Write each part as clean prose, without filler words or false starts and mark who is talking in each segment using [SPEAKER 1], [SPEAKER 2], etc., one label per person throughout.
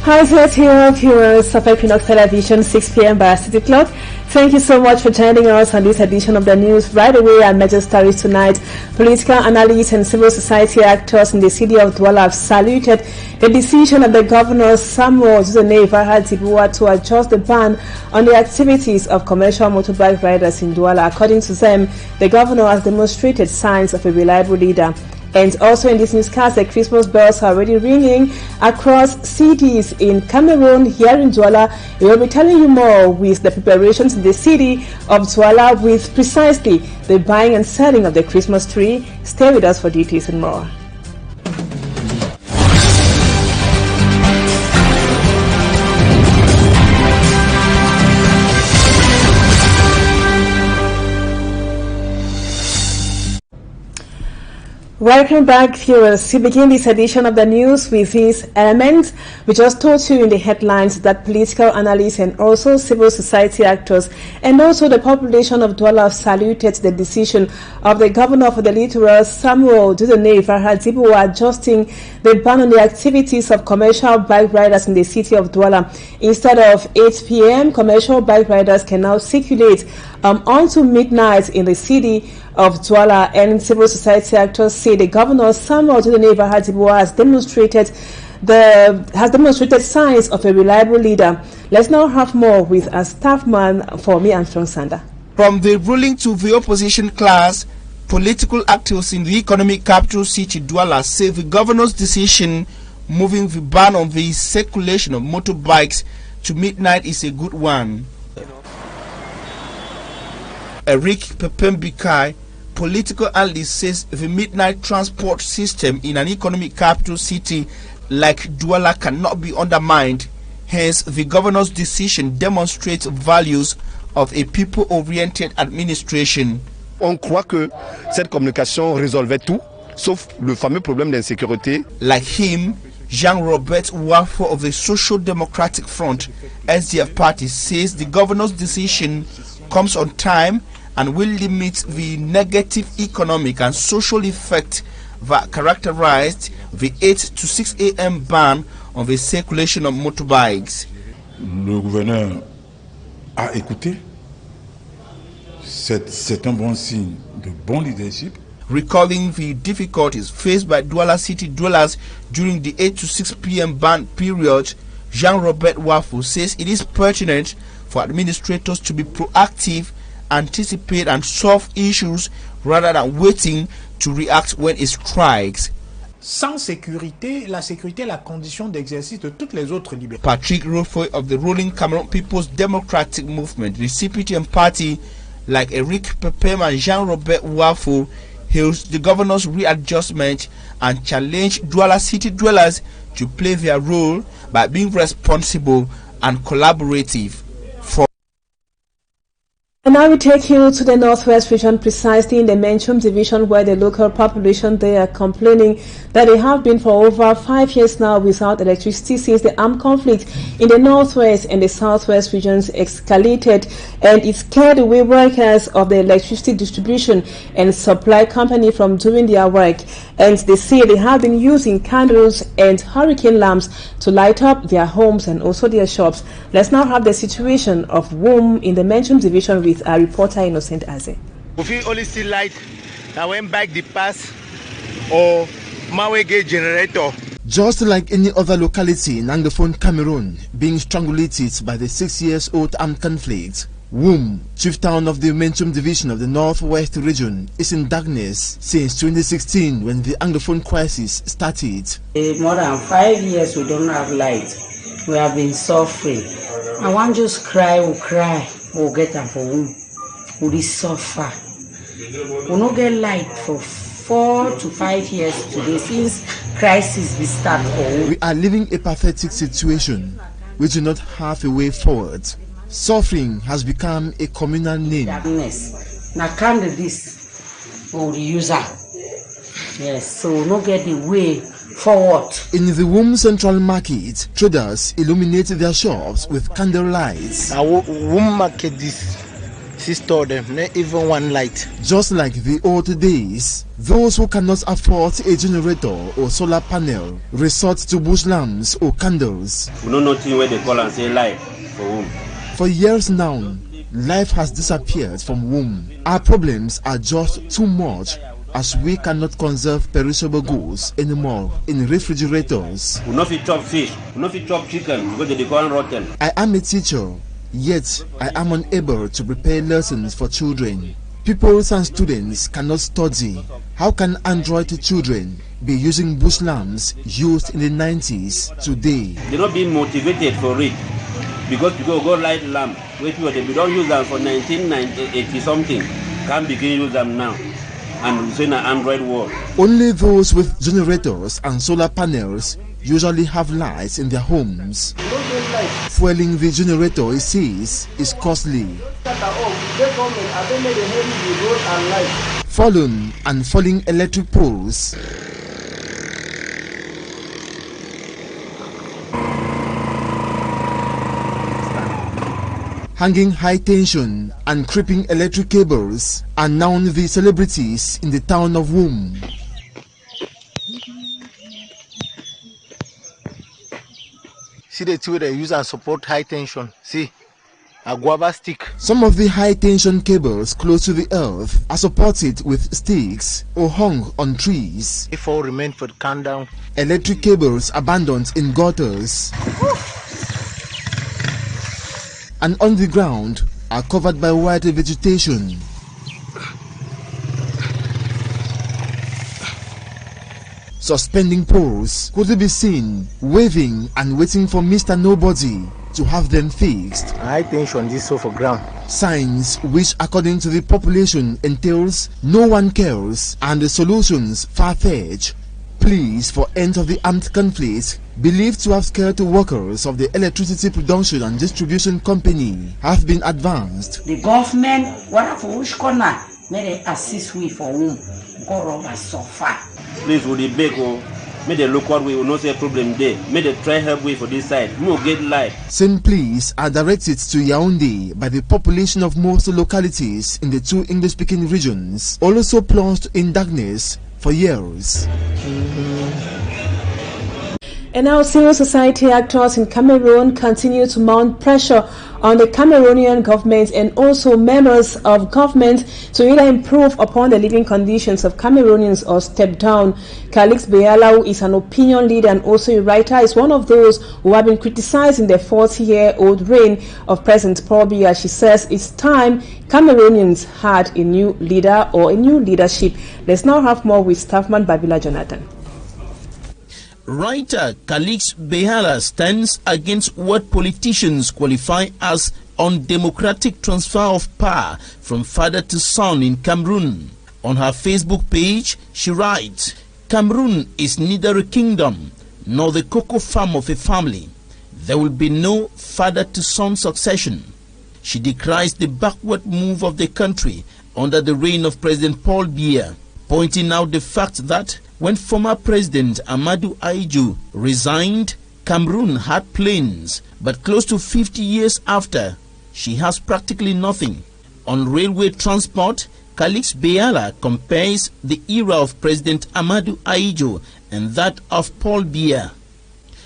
[SPEAKER 1] Hi, here, viewers of Equinoxe Television, 6 p.m. by City Clock. Thank you so much for joining us on this edition of the news. Right away, our major stories tonight. Political analysts and civil society actors in the city of Douala have saluted the decision of the governor Samuel Zibuwa to adjust the ban on the activities of commercial motorbike riders in Douala. According to them, the governor has demonstrated signs of a reliable leader. And also in this newscast, the Christmas bells are already ringing across cities in Cameroon. Here in Douala, we will be telling you more with the preparations in the city of Douala with precisely the buying and selling of the Christmas tree. Stay with us for details and more. Welcome back, viewers. We begin this edition of the news with this element. We just told you in the headlines that political analysts and also civil society actors and also the population of Douala have saluted the decision of the governor of the littoral, Samuel Zibuwa, adjusting the ban on the activities of commercial bike riders in the city of Douala. Instead of 8 p.m., commercial bike riders can now circulate until midnight in the city of Douala, and civil society actors say the governor Samuel Zibuwa has demonstrated signs of a reliable leader. Let's now have more with a staff man for me, Armstrong Sander.
[SPEAKER 2] From the ruling to the opposition class, political actors in the economic capital city Douala say the governor's decision moving the ban on the circulation of motorbikes to midnight is a good one. Eric Pepembikai, political analyst, says the midnight transport system in an economic capital city like Douala cannot be undermined. Hence, the governor's decision demonstrates values of a people-oriented administration.
[SPEAKER 3] On croit que cette communication résolvait tout, sauf le fameux problème d'insécurité.
[SPEAKER 2] Like him, Jean-Robert Wafo of the Social Democratic Front, SDF party, says the governor's decision comes on time and will limit the negative economic and social effect that characterized the 8 to 6 a.m. ban on the circulation of motorbikes.
[SPEAKER 4] Le gouverneur a écouté. C'est un bon signe de bon leadership.
[SPEAKER 2] Recalling the difficulties faced by Douala city dwellers during the 8 to 6 p.m. ban period, Jean-Robert Wafo says it is pertinent for administrators to be proactive, anticipate and solve issues rather than waiting to react when it strikes.
[SPEAKER 5] Sans sécurité, la sécurité est la condition d'exercice de toutes les autres libertés.
[SPEAKER 2] Patrick Rofoy of the ruling Cameroon People's Democratic Movement, the CPTM party, like Eric Pepem and Jean-Robert Wafo, hails the governor's readjustment and challenge Douala city dwellers to play their role by being responsible and collaborative.
[SPEAKER 1] And now we take you to the Northwest region, precisely in the Menchum division, where the local population there are complaining that they have been for over 5 years now without electricity since the armed conflict in the Northwest and the Southwest regions escalated, and it scared away workers of the electricity distribution and supply company from doing their work. And they say they have been using candles and hurricane lamps to light up their homes and also their shops. Let's now have the situation of WOM in the Menchum division with our reporter Innocent Aze.
[SPEAKER 6] We only see light that went back the pass or Mawe gate generator.
[SPEAKER 7] Just like any other locality in Anglophone Cameroon being strangulated by the 6-year-old armed conflict, WOM, chief town of the Menchum division of the Northwest region, is in darkness since 2016 when the Anglophone crisis started.
[SPEAKER 8] More than 5 years we don't have light. We have been suffering. I want just cry, we'll get them for WOM. We suffer. We don't get light for 4 to 5 years today since crisis we start for WOM.
[SPEAKER 7] We are living a pathetic situation. We do not have a way forward. Suffering has become a communal name.
[SPEAKER 8] Darkness. Now kind of this for the user. Yes, so we don't get the way forward.
[SPEAKER 7] In the WOM Central Market, traders illuminate their shops with candle lights.
[SPEAKER 6] Now WOM market this store them, not even one light.
[SPEAKER 7] Just like the old days, those who cannot afford a generator or solar panel resort to bush lamps or candles.
[SPEAKER 9] We know nothing where they call and say light for whom.
[SPEAKER 7] For years now, life has disappeared from womb. Our problems are just too much, as we cannot conserve perishable goods anymore in refrigerators.
[SPEAKER 9] We not fit chop fish, we not fit chop chicken because they go rotten.
[SPEAKER 7] I am a teacher, yet I am unable to prepare lessons for children. Pupils and students cannot study. How can Android children be using bush lamps used in the 90s today?
[SPEAKER 9] They're not being motivated for it because people go light lamp. Wait, they don't use them for 1980 something. Can't begin use them now. And it's in an Android world.
[SPEAKER 7] Only those with generators and solar panels usually have lights in their homes. Fueling the generator, it says, is costly. Fallen and falling electric poles. Hanging high tension and creeping electric cables are now the celebrities in the town of Womb.
[SPEAKER 6] See the two they use and support high tension. See, a guava stick.
[SPEAKER 7] Some of the high tension cables close to the earth are supported with sticks or hung on trees.
[SPEAKER 6] If all remain for the countdown.
[SPEAKER 7] Electric cables abandoned in gutters and on the ground are covered by white vegetation. Suspending poles could be seen waving and waiting for Mr. Nobody to have them fixed.
[SPEAKER 6] High tension this so for ground.
[SPEAKER 7] Signs which according to the population entails no one cares and the solutions far-fetched. Pleas for end of the armed conflict, believed to have scared the workers of the electricity production and distribution company, have been advanced.
[SPEAKER 8] The government, what for which corner, may they assist we for whom go over so far.
[SPEAKER 9] Please, would they beg or may they look what we will not say problem there. May they try help way for this side. More get light.
[SPEAKER 7] Same pleas are directed to Yaoundé by the population of most localities in the two English-speaking regions, also plunged in darkness for years.
[SPEAKER 1] And now civil society actors in Cameroon continue to mount pressure on the Cameroonian government and also members of government to either improve upon the living conditions of Cameroonians or step down. Calix Beala, who is an opinion leader and also a writer, is one of those who have been criticizing the 40-year-old reign of President Paul Biya. She says it's time Cameroonians had a new leader or a new leadership. Let's now have more with Staffman Babila Jonathan.
[SPEAKER 2] Writer Calix Behala stands against what politicians qualify as undemocratic transfer of power from father to son in Cameroon. On her Facebook page, she writes, "Cameroon is neither a kingdom nor the cocoa farm of a family. There will be no father to son succession." She decries the backward move of the country under the reign of President Paul Biya, pointing out the fact that when former President Amadou Ahidjo resigned, Cameroon had plains, but close to 50 years after, she has practically nothing. On railway transport, Calix Beala compares the era of President Amadou Ahidjo and that of Paul Biya.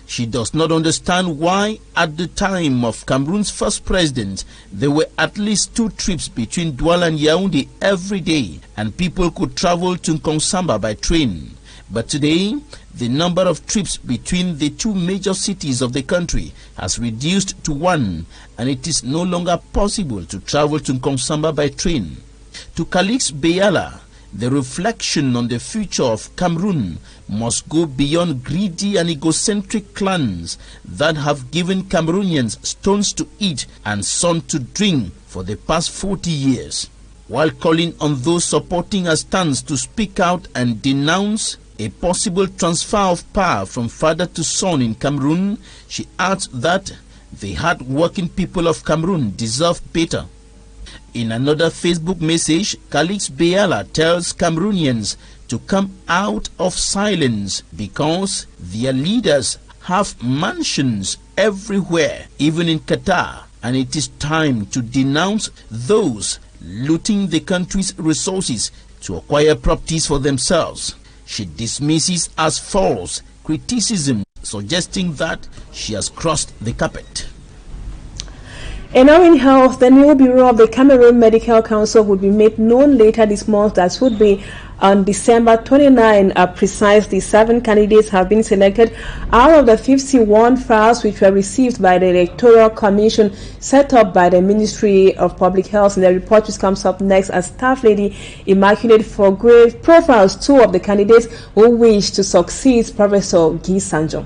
[SPEAKER 2] She does not understand why, at the time of Cameroon's first president, there were at least 2 trips between Douala and Yaoundé every day, and people could travel to Nkonsamba by train. But today, the number of trips between the 2 major cities of the country has reduced to 1, and it is no longer possible to travel to Nkonsamba by train. To Calix Beala, the reflection on the future of Cameroon must go beyond greedy and egocentric clans that have given Cameroonians stones to eat and sun to drink for the past 40 years. While calling on those supporting her stance to speak out and denounce a possible transfer of power from father to son in Cameroon, she adds that the hard-working people of Cameroon deserve better. In another Facebook message, Calix Beala tells Cameroonians to come out of silence because their leaders have mansions everywhere, even in Qatar, and it is time to denounce those looting the country's resources to acquire properties for themselves. She dismisses as false criticism, suggesting that she has crossed the carpet.
[SPEAKER 1] And now in health, the new bureau of the Cameroon Medical Council would be made known later this month. That would be on December 29. Precisely 7 candidates have been selected out of the 51 files which were received by the Electoral Commission set up by the Ministry of Public Health. In the report which comes up next, as Staff Lady Immaculate Forgrave profiles 2 of the candidates who wish to succeed Professor Guy Sanjong.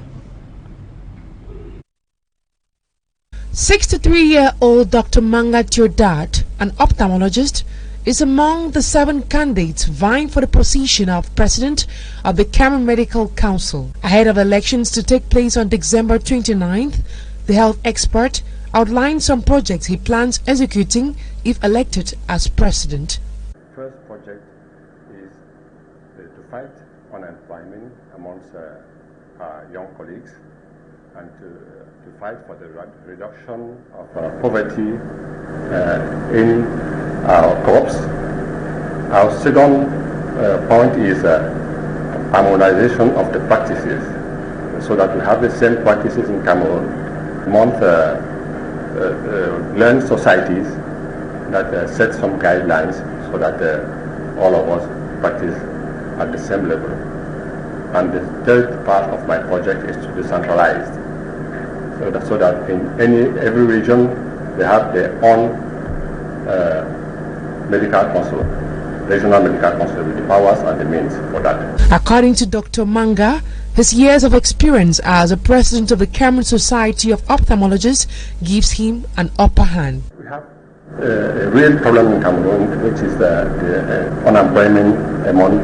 [SPEAKER 10] 63-year-old Dr. Manga Theodat, an ophthalmologist, is among the 7 candidates vying for the position of President of the Cameroon Medical Council. Ahead of elections to take place on December 29th, the health expert outlined some projects he plans executing if elected as president.
[SPEAKER 11] First project is to fight unemployment amongst our young colleagues and to fight for the reduction of poverty in our crops. Our second point is harmonization of the practices, so that we have the same practices in Cameroon among learned societies that set some guidelines so that all of us practice at the same level. And the third part of my project is to decentralize, so that in every region they have their own medical council, regional medical council, with the powers and the means for that.
[SPEAKER 10] According to Dr. Manga, his years of experience as a president of the Cameroon Society of Ophthalmologists gives him an upper hand.
[SPEAKER 11] We have a real problem in Cameroon, which is the unemployment among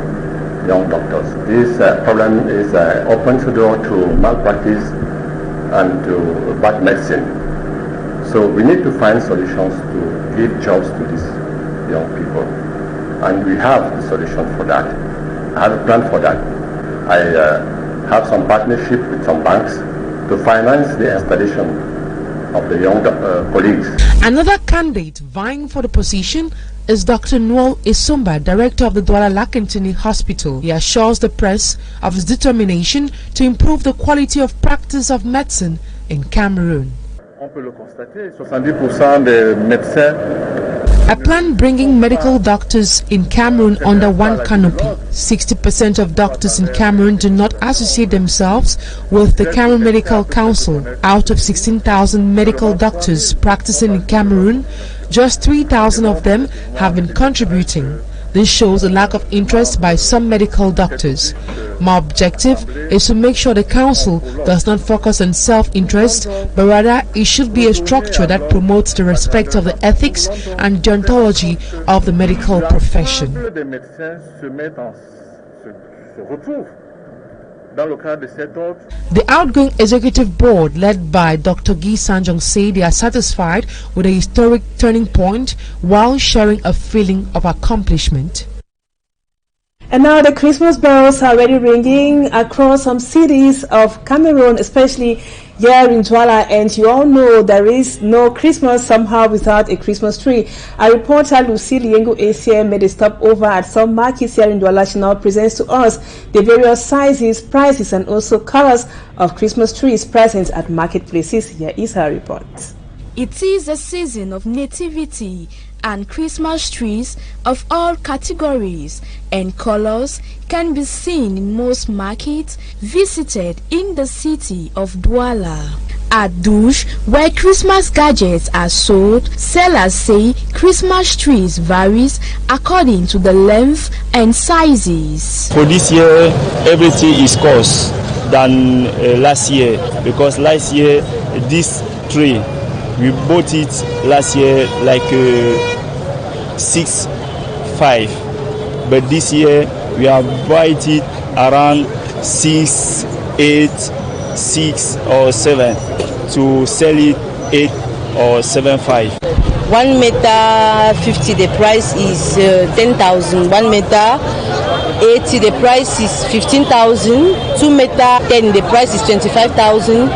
[SPEAKER 11] young doctors. This problem is opens the door to malpractice and to bad medicine. So we need to find solutions to give jobs to these young people. And we have a solution for that. I have a plan for that. I have some partnership with some banks to finance the installation of the young colleagues.
[SPEAKER 10] Another candidate vying for the position is Dr. Noel Isumba, director of the Douala Lakentini Hospital. He assures the press of his determination to improve the quality of practice of medicine in Cameroon. A plan bringing medical doctors in Cameroon under one canopy. 60% of doctors in Cameroon do not associate themselves with the Cameroon Medical Council. Out of 16,000 medical doctors practicing in Cameroon, just 3,000 of them have been contributing. This shows a lack of interest by some medical doctors. My objective is to make sure the council does not focus on self-interest, but rather it should be a structure that promotes the respect of the ethics and deontology of the medical profession. The outgoing executive board, led by Dr. Guy Sanjong, say they are satisfied with a historic turning point while sharing a feeling of accomplishment.
[SPEAKER 1] And now the Christmas bells are already ringing across some cities of Cameroon, especially here in Douala, and you all know there is no Christmas somehow without a Christmas tree. Our reporter Lucy Liengo ACM made a stop over at some markets here in Douala. She now presents to us the various sizes, prices, and also colors of Christmas trees present at marketplaces. Here is her report.
[SPEAKER 12] It is a season of nativity, and Christmas trees of all categories and colors can be seen in most markets visited in the city of Douala. At Douche, where Christmas gadgets are sold, sellers say Christmas trees varies according to the length and sizes.
[SPEAKER 13] For this year, everything is cost than last year, because last year this tree we bought it last year like 6.5, but this year we have bought it around 6, 8, 6 or 7 to sell it 8 or 7.5.
[SPEAKER 14] 1 meter 50, the price is 10,000. 1 meter 80, the price is 15,000. 2 meter 10, the price is 25,000.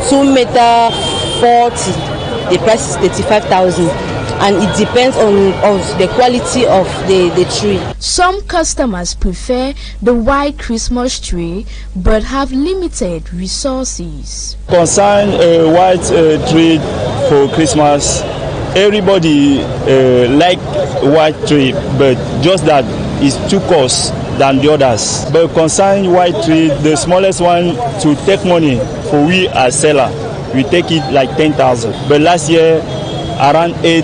[SPEAKER 14] 2 meter 40, the price is 35,000. And it depends on the quality of the tree.
[SPEAKER 12] Some customers prefer the white Christmas tree but have limited resources.
[SPEAKER 13] Concern white tree for Christmas, everybody like white tree, but just that it's too cost than the others. But concern white tree, the smallest one to take money for we as seller, we take it like 10,000. But last year around 8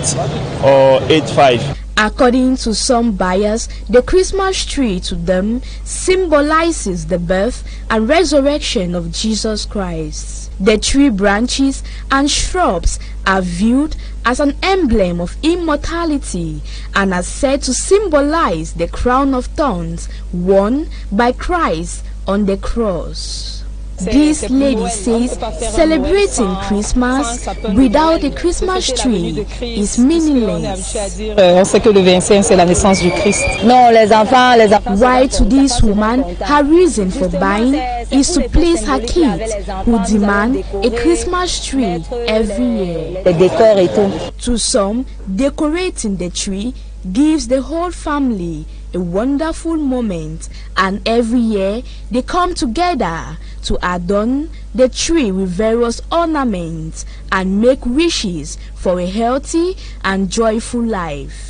[SPEAKER 13] or 8.5.
[SPEAKER 12] According to some buyers, the Christmas tree to them symbolizes the birth and resurrection of Jesus Christ. The tree branches and shrubs are viewed as an emblem of immortality and are said to symbolize the crown of thorns worn by Christ on the cross. This lady says celebrating Christmas without a Christmas tree is meaningless.
[SPEAKER 14] On sait que le 25 c'est la naissance du Christ. Non, les enfants.
[SPEAKER 12] Why to this woman, her reason for buying is to please her kids who demand a Christmas tree every year.
[SPEAKER 14] Les décors et tout.
[SPEAKER 12] To some, decorating the tree gives the whole family a wonderful moment, and every year they come together to adorn the tree with various ornaments and make wishes for a healthy and joyful life.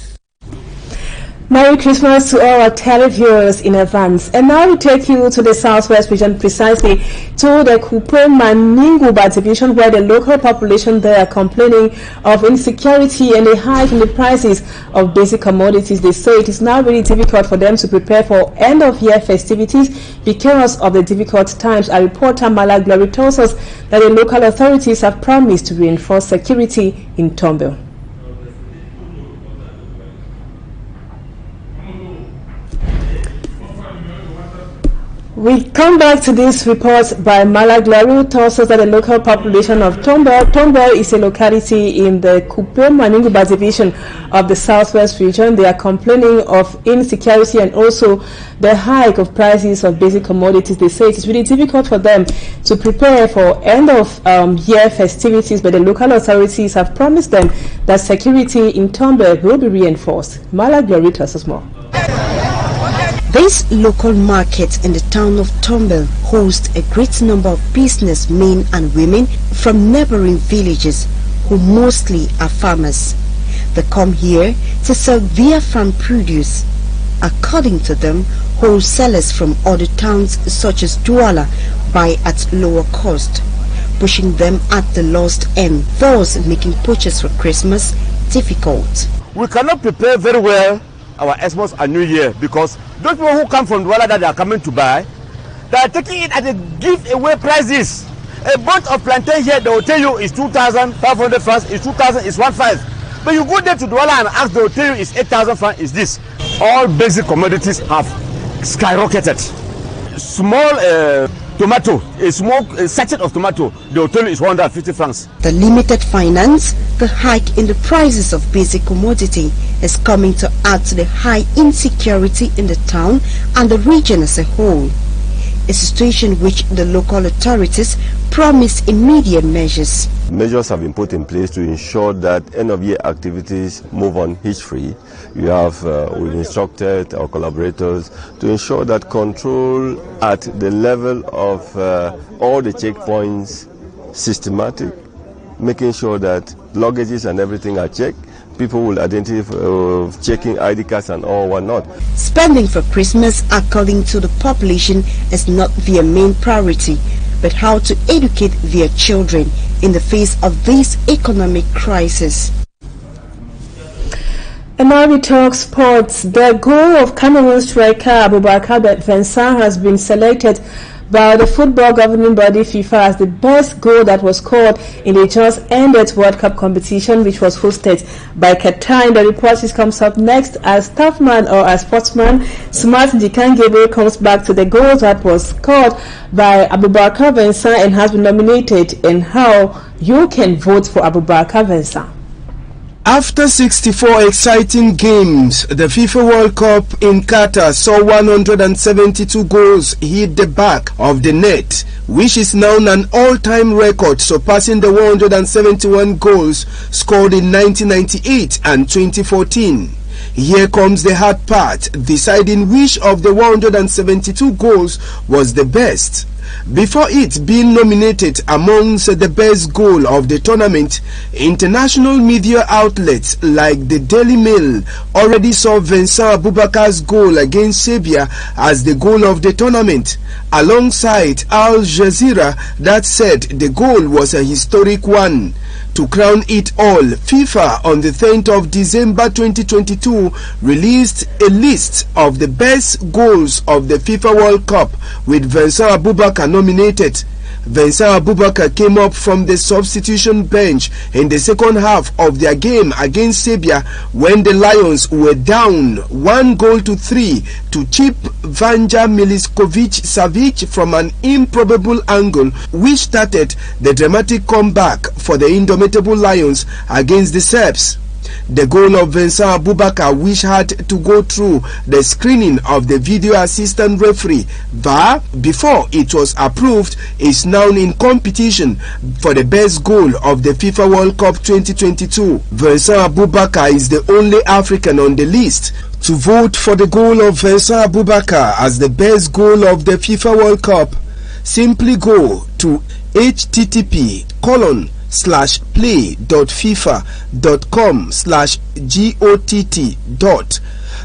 [SPEAKER 1] Merry Christmas to all our televiewers in advance. And now we take you to the Southwest region, precisely to the Kupe Maninguba division, where the local population there are complaining of insecurity and a hike in the prices of basic commodities. They say it is now really difficult for them to prepare for end-of-year festivities because of the difficult times. Our reporter Mala Glory tells us that the local authorities have promised to reinforce security in Tombel. We come back to this report by Mala Glory, who tells us that the local population of Tombel is a locality in the Kupe Maninguba division of the Southwest region. They are complaining of insecurity and also the hike of prices of basic commodities. They say it is really difficult for them to prepare for end-of-year festivities, but the local authorities have promised them that security in Tombel will be reinforced. Mala Glory tells us more.
[SPEAKER 15] This local market in the town of Tombel hosts a great number of businessmen and women from neighboring villages who mostly are farmers. They come here to sell their farm produce. According to them, wholesalers from other towns such as Douala buy at lower cost, pushing them at the lowest end, thus making purchase for Christmas difficult.
[SPEAKER 3] We cannot prepare very well our Xmas and New Year because those people who come from Douala that they are coming to buy, they are taking it at a giveaway prices. A bunch of plantain here, they will tell you is 2,500 francs, is 2,000, is 1,500. But you go there to Douala and ask, they will tell you is 8,000 francs, is this. All basic commodities have skyrocketed. Small tomato, a small sachet of tomato, they will tell you is 150 francs.
[SPEAKER 15] The limited finance, the hike in the prices of basic commodity is coming to add to the high insecurity in the town and the region as a whole. A situation which the local authorities promised immediate measures.
[SPEAKER 11] Measures have been put in place to ensure that end-of-year activities move on hitch-free. We've instructed our collaborators to ensure that control at the level of all the checkpoints systematic, making sure that luggages and everything are checked. People will identify checking ID cards and all whatnot.
[SPEAKER 15] Spending for Christmas, according to the population, is not their main priority, but how to educate their children in the face of this economic crisis.
[SPEAKER 1] And now we talk sports. The goal of Cameroon striker Abubakar Vincent has been selected by the football governing body FIFA as the best goal that was scored in the just ended World Cup competition, which was hosted by Qatar. And the report comes up next as staffman or as sportsman Smart Dikangebe comes back to the goal that was scored by Abubakar Vincent and has been nominated, and how you can vote for Abubakar Vincent.
[SPEAKER 16] After 64 exciting games, the FIFA World Cup in Qatar saw 172 goals hit the back of the net, which is now an all-time record, surpassing the 171 goals scored in 1998 and 2014. Here comes the hard part, deciding which of the 172 goals was the best. Before it being nominated amongst the best goal of the tournament, international media outlets like the Daily Mail already saw Vincent Aboubakar's goal against Serbia as the goal of the tournament, alongside Al Jazeera that said the goal was a historic one. To crown it all, FIFA on the 10th of December 2022 released a list of the best goals of the FIFA World Cup, with Vincent Aboubakar nominated. Vincent Aboubakar came up from the substitution bench in the second half of their game against Serbia when the Lions were down 1-3 to chip Vanja Miliskovic-Savic from an improbable angle, which started the dramatic comeback for the indomitable Lions against the Serbs. The goal of Vincent Aboubakar, which had to go through the screening of the video assistant referee VAR before it was approved, is now in competition for the best goal of the FIFA World Cup 2022. Vincent Aboubakar is the only African on the list. To vote for the goal of Vincent Aboubakar as the best goal of the FIFA World Cup, simply go to http://play.fifa.com/GOTT.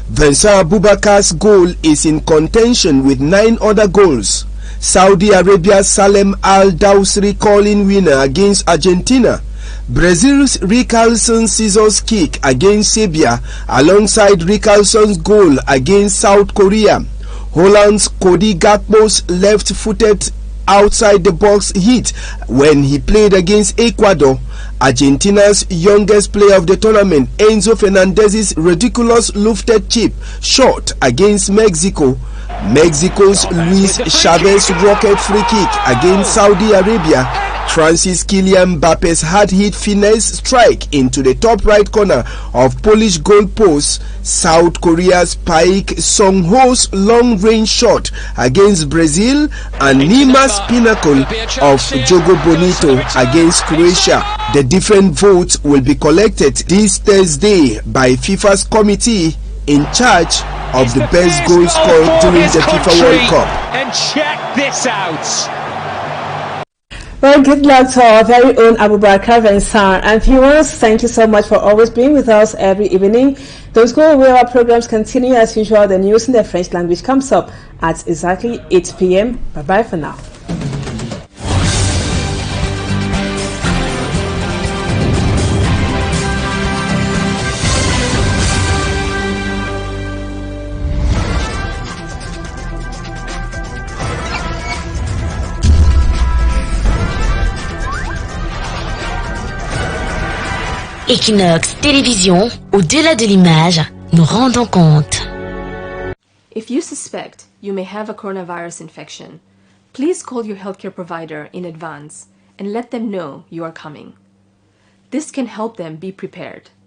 [SPEAKER 16] Vincent Aboubakar's goal is in contention with 9 other goals. Saudi Arabia's Salem Al Dawsri calling winner against Argentina, Brazil's Richarlison's scissors kick against Serbia alongside Richarlison's goal against South Korea, Holland's Cody Gakpo's left-footed outside the box hit when he played against Ecuador, Argentina's youngest player of the tournament Enzo Fernandez's ridiculous lofted chip shot against Mexico, Mexico's Luis Chavez rocket free kick against Saudi Arabia, France's Kylian Mbappe's hard-hit finesse strike into the top right corner of Polish goalpost, South Korea's Paik Song-ho's long-range shot against Brazil, and Nima's pinnacle of Jogo Bonito against Croatia. The different votes will be collected this Thursday by FIFA's committee in charge of the best goal scored during the FIFA World Cup.
[SPEAKER 17] And check this out.
[SPEAKER 1] Well, good luck to our very own Aboubakar Vincent. And viewers, thank you so much for always being with us every evening. Don't go away, our programs continue as usual. The news in the French language comes up at exactly 8 p.m. Bye-bye for now.
[SPEAKER 18] Equinoxe Télévision, au-delà de l'image, nous rendons compte.
[SPEAKER 19] If you suspect you may have a coronavirus infection, please call your healthcare provider in advance and let them know you are coming. This can help them be prepared.